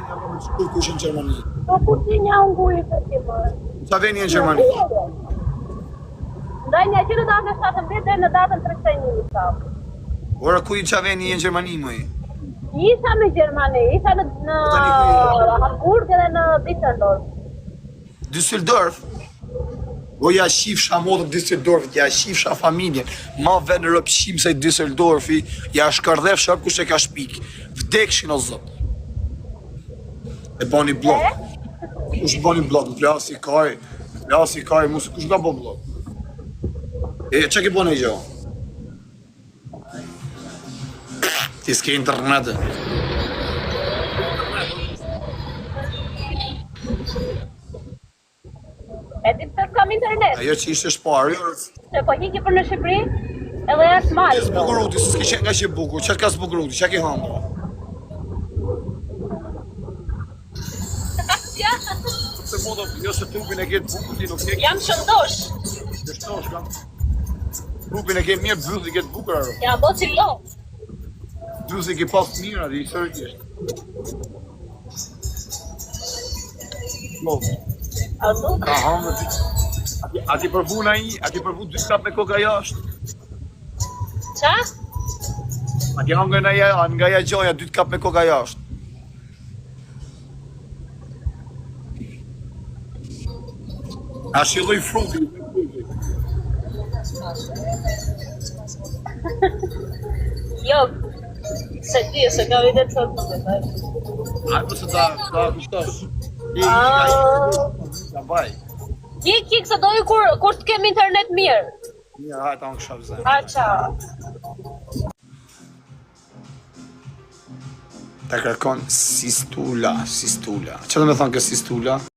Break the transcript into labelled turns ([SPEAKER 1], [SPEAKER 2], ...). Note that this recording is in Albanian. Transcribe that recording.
[SPEAKER 1] Kur kush në Gjermani?
[SPEAKER 2] Po ku ti një ungurit të ti më?
[SPEAKER 1] Sa veni në Gjermani?
[SPEAKER 2] Ndaj një që në datën 17 dhe në datën 31 sa.
[SPEAKER 1] Ora ku i qa veni në Gjermani më i?
[SPEAKER 2] Isha në Gjermani, isha në Hamburg edhe në Düsseldorf.
[SPEAKER 1] Düsseldorf? O ja shifsha modën Düsseldorfit, ja shifsha familjen. Ma venë rëpshim se Düsseldorfi, ja shkardhef shak kush e ka shpik. Vdekshin o zot. E bani blok. Kush bani blok, më plasi kaj, musë kush ka bo blok. E që ke bani gjo? Ti s'ke internet.
[SPEAKER 2] E ti pëse s'kam internet?
[SPEAKER 1] Ajo që ishte shpari.
[SPEAKER 2] Se po hiki për në Shqipëri, edhe e s'malë.
[SPEAKER 1] Zbukuruti, s'ke qenë nga që bukur, që ka zbukuruti, që ke hambra? Se modo, jo se trupin e ketë bukur, ti nuk ke...
[SPEAKER 2] Jam shëndosh.
[SPEAKER 1] Shëndosh, kam... Trupin e ke mirë, bëllë i ketë bukur, aro.
[SPEAKER 2] Ja, bo që lo.
[SPEAKER 1] Bëllë i ke pas mirë, adi, i sërë kishtë.
[SPEAKER 2] A du?
[SPEAKER 1] Ka hamë, a ti përvu na i, a ti përvu 2 kap me koka jashtë?
[SPEAKER 2] Qa?
[SPEAKER 1] A ti hangë nga ja gjoja 2 kap me koka jashtë? A shilloj fruti.
[SPEAKER 2] Jo, se ti, se ka vite të të
[SPEAKER 1] A përse ta kushtosh? Ta baj.
[SPEAKER 2] Kik, se dojë kur të kem internet mirë.
[SPEAKER 1] Mirë, hajtë anë kësha vëzëm.
[SPEAKER 2] A, qa?
[SPEAKER 1] Ta kërkon sistula. Që do me thonë kë sistula?